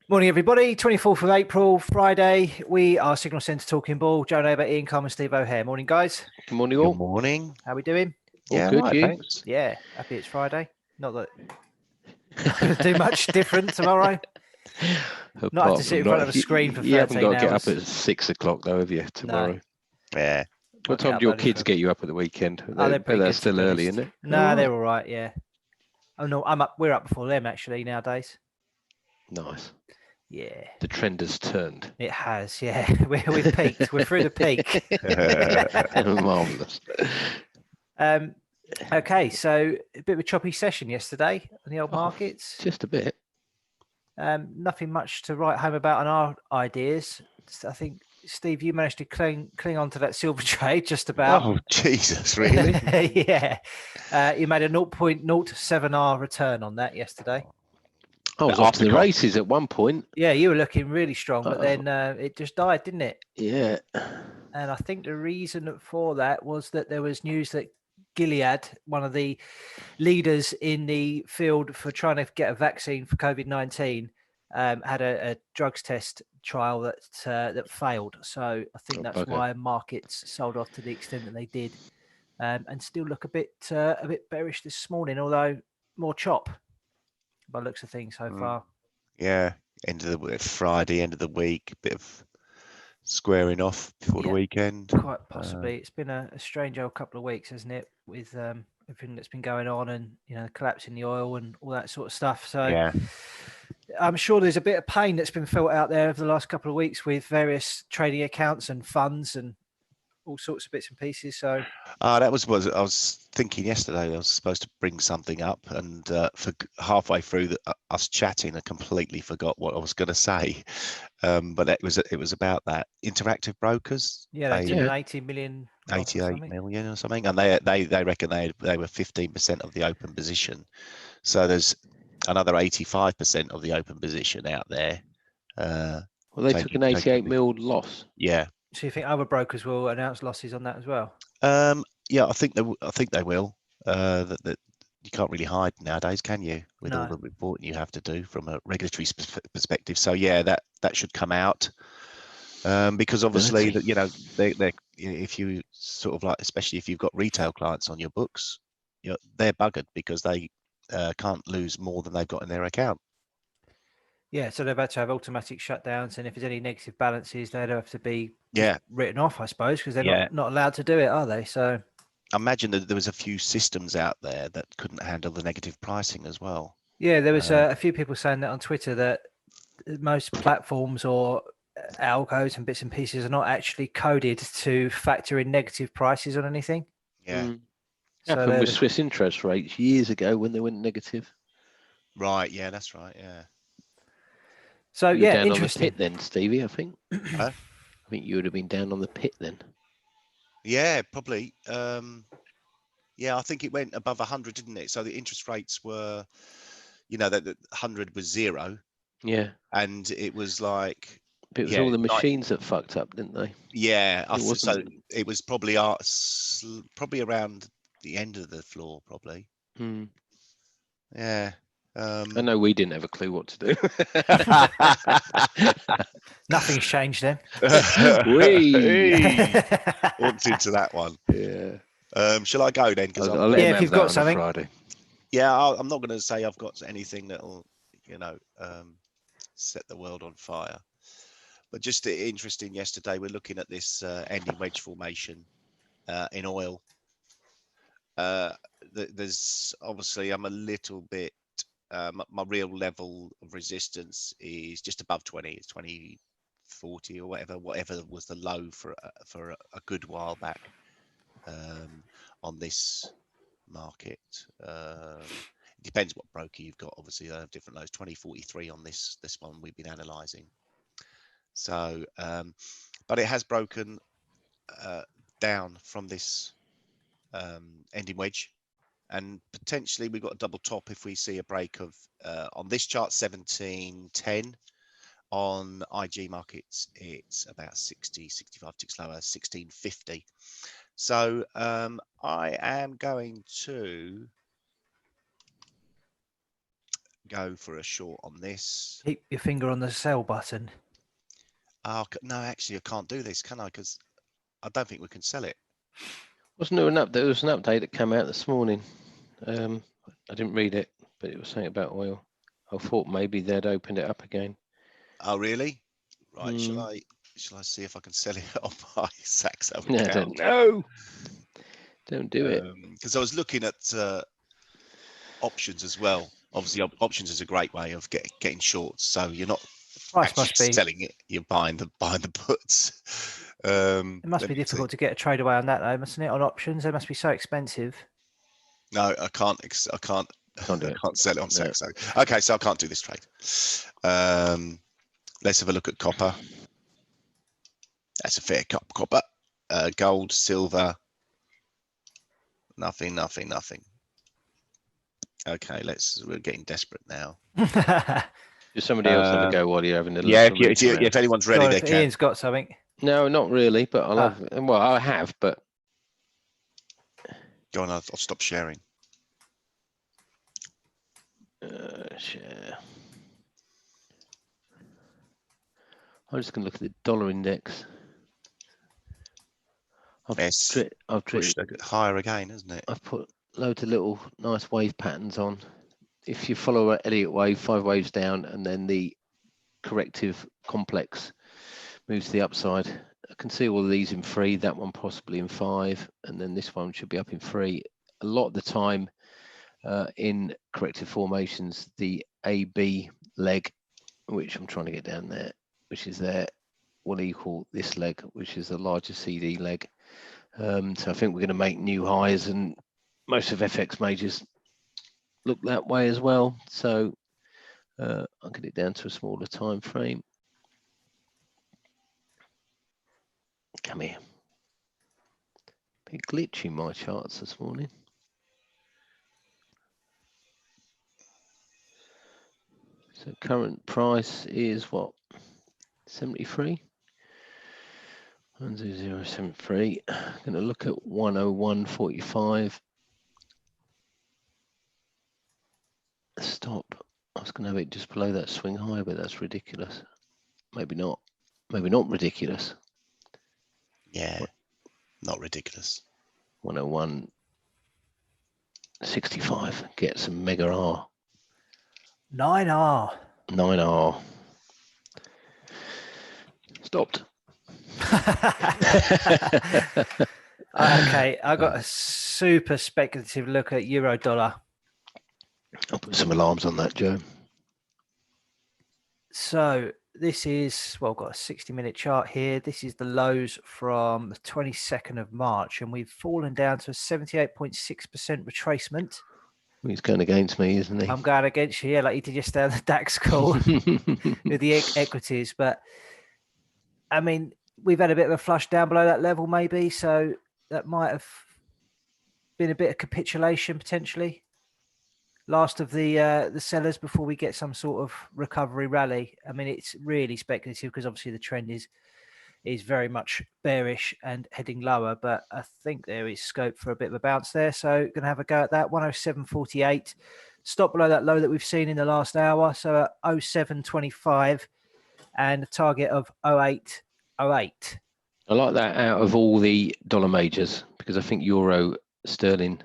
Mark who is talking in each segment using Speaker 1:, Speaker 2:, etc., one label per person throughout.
Speaker 1: Morning, everybody. 24th of April, Friday. We are Signal Centre Talking Ball. Joe Neighbour, Ian Coleman, Steve O'Hare. Morning, guys.
Speaker 2: Good morning,
Speaker 3: Good
Speaker 2: all.
Speaker 3: morning.
Speaker 1: How we doing?
Speaker 2: All
Speaker 3: Yeah,
Speaker 2: good,
Speaker 3: right,
Speaker 2: you?
Speaker 3: thanks.
Speaker 1: Yeah, happy it's Friday. Not that not going to do much different tomorrow. Not have to sit in front of a screen for 13
Speaker 2: You haven't got to get up
Speaker 1: hours.
Speaker 2: at 6 o'clock, though, have you, tomorrow?
Speaker 3: Yeah.
Speaker 2: What time do your kids get you up at the weekend?
Speaker 1: Oh, they're pretty good,
Speaker 2: That's
Speaker 1: to be
Speaker 2: still early,
Speaker 1: honest.
Speaker 2: isn't it?
Speaker 1: No, they're all right, yeah. Oh, no, I'm up. We're up before them, actually, nowadays.
Speaker 2: Nice.
Speaker 1: Yeah.
Speaker 2: The trend has turned.
Speaker 1: It has, yeah. We've peaked. We're through the peak.
Speaker 2: Marvellous.
Speaker 1: Okay, so a bit of a choppy session yesterday on the old markets.
Speaker 2: Just a bit.
Speaker 1: Nothing much to write home about on our ideas. I think, Steve, you managed to cling on to that silver trade just about.
Speaker 3: Oh, Jesus, really?
Speaker 1: Yeah. You made a 0.07R return on that yesterday.
Speaker 2: I was off to the races at one point.
Speaker 1: Yeah, you were looking really strong, but then it just died, didn't it?
Speaker 2: Yeah.
Speaker 1: And I think the reason for that was that there was news that Gilead, one of the leaders in the field for trying to get a vaccine for COVID-19, had a drugs test trial that failed. So I think that's why markets sold off to the extent that they did, and still look a bit bearish this morning, although more chop by the looks of things so far.
Speaker 3: Yeah, end of the Friday, end of the week, bit of squaring off before the weekend.
Speaker 1: Quite possibly. It's been a strange old couple of weeks, hasn't it, with everything that's been going on and, collapse in the oil and all that sort of stuff. So
Speaker 3: yeah.
Speaker 1: I'm sure there's a bit of pain that's been felt out there over the last couple of weeks with various trading accounts and funds and all sorts of bits and pieces. So
Speaker 3: that was I was thinking yesterday. I was supposed to bring something up, and for halfway through us chatting, I completely forgot what I was going to say. But it was about that interactive brokers.
Speaker 1: Yeah, they took an 80 million,
Speaker 3: 88 million or something, and they reckon they were 15% of the open position. So there's another 85% of the open position out there.
Speaker 2: Well, they took an 88 mil loss.
Speaker 3: Yeah.
Speaker 1: So you think other brokers will announce losses on that as well?
Speaker 3: Yeah, I think they will. That you can't really hide nowadays, can you? With all the reporting you have to do from a regulatory perspective. So yeah, that should come out. Because obviously that they if you sort of like, especially if you've got retail clients on your books, they're buggered because they can't lose more than they've got in their account.
Speaker 1: Yeah, so they're about to have automatic shutdowns, and if there's any negative balances, they'd have to be written off, I suppose, because they're not allowed to do it, are they? So
Speaker 3: I imagine that there was a few systems out there that couldn't handle the negative pricing as well.
Speaker 1: Yeah, there was a few people saying that on Twitter, that most platforms or algos and bits and pieces are not actually coded to factor in negative prices on anything.
Speaker 3: Yeah.
Speaker 2: Happened with Swiss interest rates years ago when they went negative.
Speaker 3: Right. Yeah, that's right. Yeah.
Speaker 1: So
Speaker 2: you were down
Speaker 1: interesting.
Speaker 2: On the pit then, Stevie. I think. I think you would have been down on the pit then.
Speaker 3: Yeah, probably. Yeah, I think it went above 100, didn't it? So the interest rates were, that 100 was zero.
Speaker 2: Yeah.
Speaker 3: And it was like.
Speaker 2: But it was all the machines that fucked up, didn't they?
Speaker 3: Yeah. So it was probably around the end of the floor, probably. Yeah.
Speaker 2: I know we didn't have a clue what to do.
Speaker 1: Nothing's changed then.
Speaker 3: Walked into that one.
Speaker 2: Yeah.
Speaker 3: Shall I go then? Because
Speaker 1: if you've got something.
Speaker 2: Friday.
Speaker 3: Yeah, I'm not going to say I've got anything that'll, set the world on fire. But just interesting, yesterday we're looking at this ending wedge formation in oil. There's obviously, I'm a little bit, my real level of resistance is just above 20. It's 2040 or whatever was the low for a good while back on this market. It depends what broker you've got. Obviously, they have different lows. 2043 on this one we've been analysing. So, but it has broken down from this ending wedge, and potentially we've got a double top if we see a break of on this chart 1710. On IG markets it's about 65 ticks lower, 1650. So I am going to go for a short on this.
Speaker 1: Keep your finger on the sell button.
Speaker 3: Oh, no, actually, I can't do this, can I? Because I don't think we can sell it.
Speaker 2: Wasn't there an update? There was an update that came out this morning. I didn't read it, but it was something about oil. I thought maybe they'd opened it up again.
Speaker 3: Oh, really? Right. Shall
Speaker 2: Mm.
Speaker 3: I see if I can sell it on my Saxo
Speaker 2: I
Speaker 3: account?
Speaker 2: don't know. Don't do it.
Speaker 3: Because I was looking at options as well. Obviously, options is a great way of getting shorts. So you're not
Speaker 1: Price
Speaker 3: actually
Speaker 1: must be.
Speaker 3: selling it; you're buying the puts.
Speaker 1: It must be difficult to get a trade away on that, though, mustn't it? On options, they must be so expensive.
Speaker 3: No, I can't. I can't.
Speaker 2: Can't do
Speaker 3: I
Speaker 2: it.
Speaker 3: can't sell it on
Speaker 2: No.
Speaker 3: Saxo. Okay, so I can't do this trade. Let's have a look at copper. That's a fair copper. Gold, silver. Nothing. Okay, we're getting desperate now.
Speaker 2: Does somebody else have a go while you're having a look?
Speaker 3: Yeah, if anyone's ready, they
Speaker 1: if
Speaker 3: can.
Speaker 1: Ian's got something.
Speaker 2: No, not really, but I'll have. Well, I have, but
Speaker 3: Go on, I'll stop sharing.
Speaker 2: Share. I'm just going to look at the dollar index. I've
Speaker 3: Pushed higher again, isn't it?
Speaker 2: I've put loads of little nice wave patterns on. If you follow an Elliott wave, 5 waves down, and then the corrective complex moves to the upside, I can see all of these in 3, that one possibly in 5, and then this one should be up in 3. A lot of the time in corrective formations, the AB leg, which I'm trying to get down there, which is there, will equal this leg, which is the larger CD leg. So I think we're going to make new highs, and most of FX majors look that way as well. So I'll get it down to a smaller time frame. Come here. Bit glitchy my charts this morning. So current price is what? 73. 10073. Going to look at 101.45. Stop. I was going to have it just below that swing high, but that's ridiculous. Maybe not. Maybe not ridiculous.
Speaker 3: Yeah, not ridiculous.
Speaker 2: 101.65. Get some mega R.
Speaker 1: 9R.
Speaker 2: 9R. Stopped.
Speaker 1: Okay, I got a super speculative look at euro dollar.
Speaker 2: I'll put some alarms on that, Joe.
Speaker 1: So this is, well, I've got a 60-minute chart here. This is the lows from the 22nd of March, and we've fallen down to a 78.6% retracement.
Speaker 2: He's going against me, isn't he?
Speaker 1: I'm going against you, yeah, like you did yesterday on the DAX call with the equities. But, I mean, we've had a bit of a flush down below that level, maybe. So that might have been a bit of capitulation, potentially. Last of the sellers before we get some sort of recovery rally. I mean, it's really speculative because obviously the trend is very much bearish and heading lower, but I think there is scope for a bit of a bounce there. So going to have a go at that. 107.48. Stop below that low that we've seen in the last hour. So at 07.25 and a target of 08.08.
Speaker 2: I like that out of all the dollar majors because I think euro sterling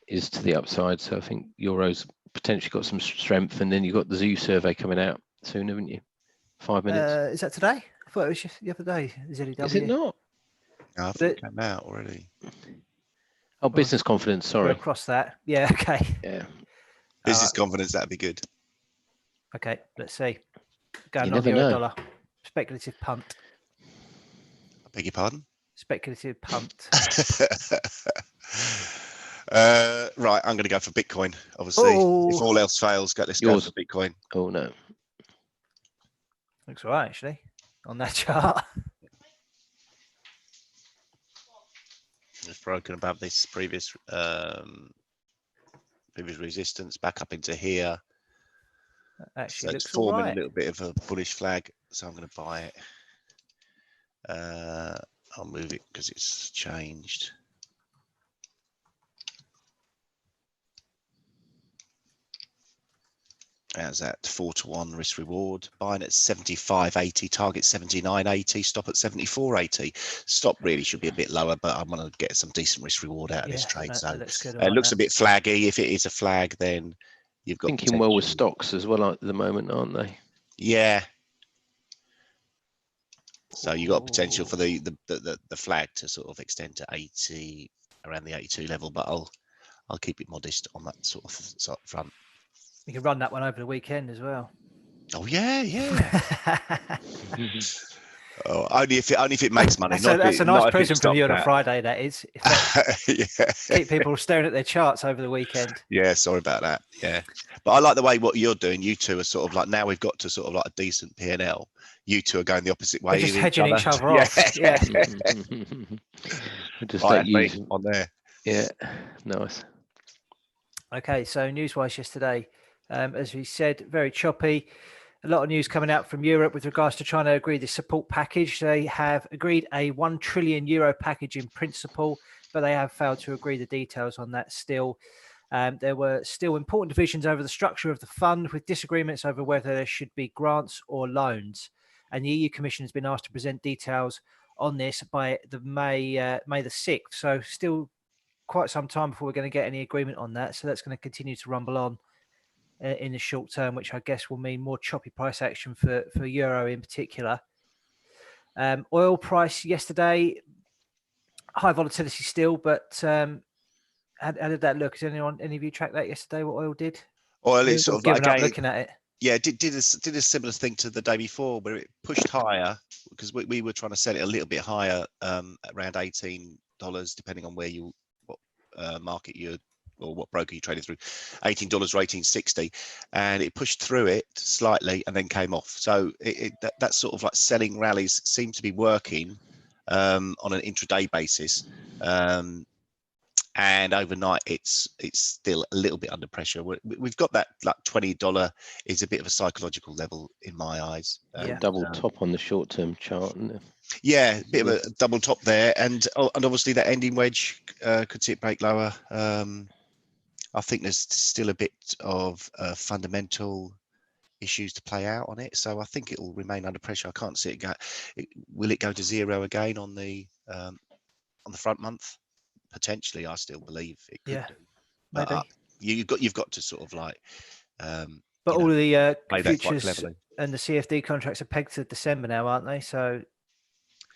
Speaker 2: is to the upside. So I think euro's potentially got some strength, and then you've got the zoo survey coming out soon, haven't you? 5 minutes.
Speaker 1: Is that today? I thought it was just the other day. ZEW.
Speaker 2: Is it not?
Speaker 3: No, I think it came out already.
Speaker 2: Oh, business confidence. Sorry.
Speaker 1: We're across that. Yeah. Okay.
Speaker 2: Yeah.
Speaker 3: Business confidence, that'd be good.
Speaker 1: Okay. Let's see. Going
Speaker 2: You
Speaker 1: on
Speaker 2: never
Speaker 1: euro
Speaker 2: know.
Speaker 1: dollar. Speculative punt.
Speaker 3: I beg your pardon?
Speaker 1: Speculative punt.
Speaker 3: Right, I'm going to go for Bitcoin, obviously.
Speaker 1: Oh.
Speaker 3: If all else fails, let's go for Bitcoin.
Speaker 2: Oh, no.
Speaker 1: Looks all right, actually, on that chart.
Speaker 3: It's broken above this previous resistance, back up into here.
Speaker 1: Actually,
Speaker 3: So
Speaker 1: looks
Speaker 3: it's forming
Speaker 1: all right.
Speaker 3: a little bit of a bullish flag, so I'm going to buy it. I'll move it because it's changed. How's that? 4-1 risk reward. Buying at 75.80, target 79.80, stop at 74.80. Stop really should be a bit lower, but I'm going to get some decent risk reward out of this trade. So
Speaker 1: that looks good.
Speaker 3: it looks a bit flaggy. If it is a flag, then you've got
Speaker 2: Thinking well with
Speaker 3: potential.
Speaker 2: stocks as well at the moment, aren't they?
Speaker 3: Yeah. So you got potential for the flag to sort of extend to 80, around the 82 level, but I'll keep it modest on that sort of front.
Speaker 1: You can run that one over the weekend as well.
Speaker 3: Oh yeah. Oh, only if it makes money.
Speaker 1: That's a nice present from you on a
Speaker 3: that.
Speaker 1: Friday. That is. Keep people staring at their charts over the weekend.
Speaker 3: Yeah, sorry about that. Yeah, but I like the way what you're doing. You two are sort of like, now we've got to sort of like a decent P&L. You two are going the opposite way.
Speaker 1: We're just hedging each other off. Yeah.
Speaker 2: Just let you
Speaker 3: on there.
Speaker 2: Yeah, nice.
Speaker 1: Okay, so news-wise yesterday, as we said, very choppy. A lot of news coming out from Europe with regards to trying to agree the support package. They have agreed a €1 trillion package in principle, but they have failed to agree the details on that still. There were still important divisions over the structure of the fund, with disagreements over whether there should be grants or loans. And the EU Commission has been asked to present details on this by the May the 6th. So still quite some time before we're going to get any agreement on that. So that's going to continue to rumble on in the short term, which I guess will mean more choppy price action for euro in particular. Oil price yesterday, high volatility still, but how did that look? Has any of you tracked that yesterday, what oil did?
Speaker 3: Oil is sort of like, again,
Speaker 1: looking at it.
Speaker 3: Yeah, did a similar thing to the day before, where it pushed higher, because we were trying to sell it a little bit higher, around $18, depending on what market you or what broker you traded through, $18 or $18.60, and it pushed through it slightly and then came off. So that sort of like selling rallies seem to be working on an intraday basis. And overnight it's still a little bit under pressure. We've got that like $20 is a bit of a psychological level in my eyes.
Speaker 2: Double top on the short-term chart, isn't it?
Speaker 3: Yeah, a bit of a double top there, and obviously that ending wedge could see it break lower. I think there's still a bit of fundamental issues to play out on it, so I think it will remain under pressure. I can't see it go. Will it go to zero again on the front month? Potentially, I still believe it could.
Speaker 1: Yeah,
Speaker 3: but
Speaker 1: maybe.
Speaker 3: You've got to sort of like.
Speaker 1: But all of the futures
Speaker 3: and
Speaker 1: the CFD contracts are pegged to December now, aren't they? So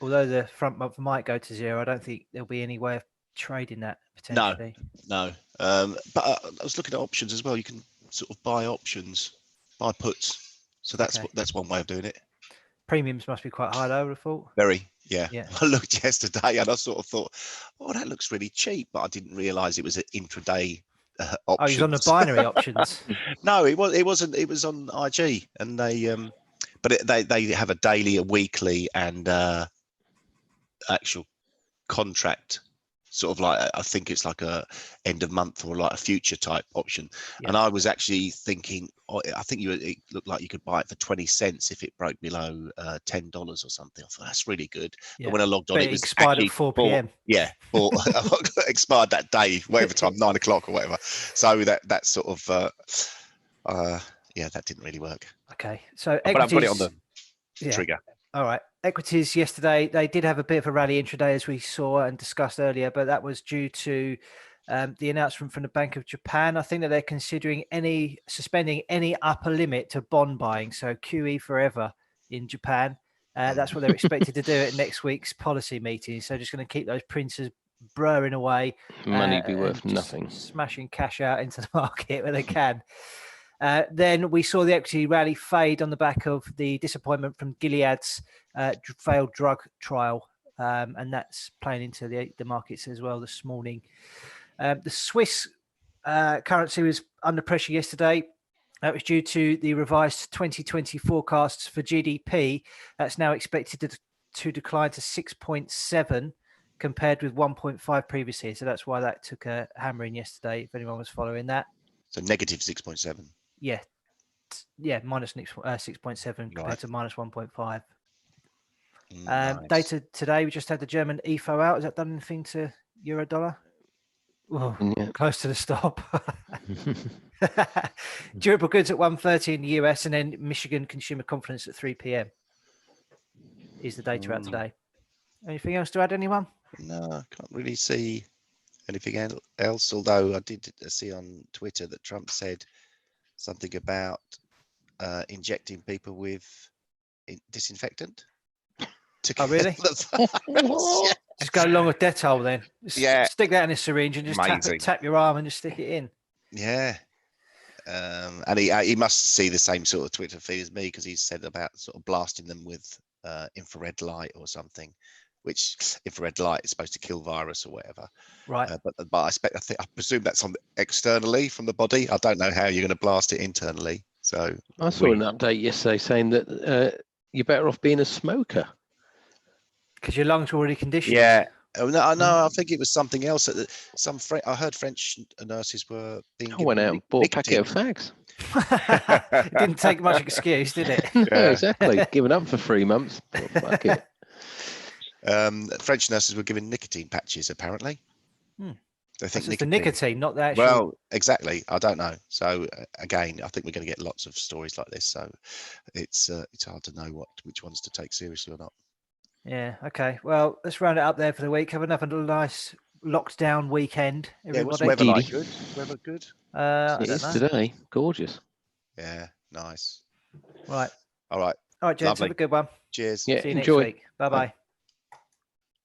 Speaker 1: although the front month might go to zero, I don't think there'll be any way of trading that potentially.
Speaker 3: No. But I was looking at options as well. You can sort of buy options, buy puts. So that's one way of doing it.
Speaker 1: Premiums must be quite high, though, I would have thought.
Speaker 3: Very, yeah. I looked yesterday and I sort of thought, oh, that looks really cheap, but I didn't realise it was an intraday option.
Speaker 1: Oh, he's on the binary options.
Speaker 3: No, it wasn't. It was on IG, and they have a daily, a weekly, and actual contract. Sort of like, I think it's like a end of month or like a future type option. Yeah. And I was actually thinking, I think it looked like you could buy it for 20 cents if it broke below $10 or something. I thought that's really good. Yeah. But when I logged on, it was
Speaker 1: expired at 4 p.m.
Speaker 3: Expired that day, whatever time, 9 o'clock or whatever. So that sort of, that didn't really work.
Speaker 1: Okay, so
Speaker 3: but I've got it on the trigger.
Speaker 1: All right. Equities yesterday, they did have a bit of a rally intraday, as we saw and discussed earlier, but that was due to the announcement from the Bank of Japan. I think that they're considering suspending any upper limit to bond buying, so QE forever in Japan. That's what they're expected to do at next week's policy meeting. So just going to keep those printers brewing away.
Speaker 2: Money be worth nothing.
Speaker 1: Smashing cash out into the market where they can. Then we saw the equity rally fade on the back of the disappointment from Gilead's failed drug trial, and that's playing into the markets as well this morning. The Swiss currency was under pressure yesterday. That was due to the revised 2020 forecasts for GDP. That's now expected to decline to 6.7 compared with 1.5 previously. So that's why that took a hammering yesterday, if anyone was following that.
Speaker 3: So negative 6.7.
Speaker 1: Yeah, minus 6.7 compared to minus 1.5. Nice. Data today, we just had the German IFO out. Has that done anything to euro dollar? Oh,
Speaker 2: Yeah.
Speaker 1: close to the stop. Durable goods at 1:30 in the US, and then Michigan consumer confidence at 3 p.m. is the data out today. Anything else to add, anyone?
Speaker 3: No, I can't really see anything else. Although I did see on Twitter that Trump said something about injecting people with disinfectant.
Speaker 1: Oh, really?
Speaker 3: Yeah.
Speaker 1: Just go along with Dettol then.
Speaker 3: Yeah.
Speaker 1: Stick that in a syringe and just
Speaker 3: Amazing.
Speaker 1: tap your arm and just stick it in.
Speaker 3: Yeah. And he must see the same sort of Twitter feed as me, because he said about sort of blasting them with infrared light or something, which infrared light is supposed to kill virus or whatever.
Speaker 1: Right.
Speaker 3: But I presume that's on externally from the body. I don't know how you're going to blast it internally. So
Speaker 2: I saw an update yesterday saying that you're better off being a smoker.
Speaker 1: Because your lungs are already conditioned.
Speaker 3: Yeah. Oh, no, I think it was something else. I heard French nurses were being.
Speaker 2: I went out and bought a packet of fags.
Speaker 1: It didn't take much excuse, did it?
Speaker 2: No, exactly. Given up for 3 months. Fuck it.
Speaker 3: French nurses were given nicotine patches, apparently. They think
Speaker 1: it's the nicotine, not the actual.
Speaker 3: Well, exactly. I don't know. So again, I think we're going to get lots of stories like this. So it's hard to know which ones to take seriously or not.
Speaker 1: Yeah. Okay. Well, let's round it up there for the week. Have another nice locked down weekend, everybody.
Speaker 3: What's the weather like? Good. Weather good.
Speaker 2: It is today. Gorgeous.
Speaker 3: Yeah. Nice.
Speaker 1: Right.
Speaker 3: All right.
Speaker 1: All right, gents.
Speaker 3: Lovely.
Speaker 1: Have a good one.
Speaker 3: Cheers.
Speaker 2: Yeah.
Speaker 1: See you
Speaker 2: Enjoy.
Speaker 1: next week. Bye bye.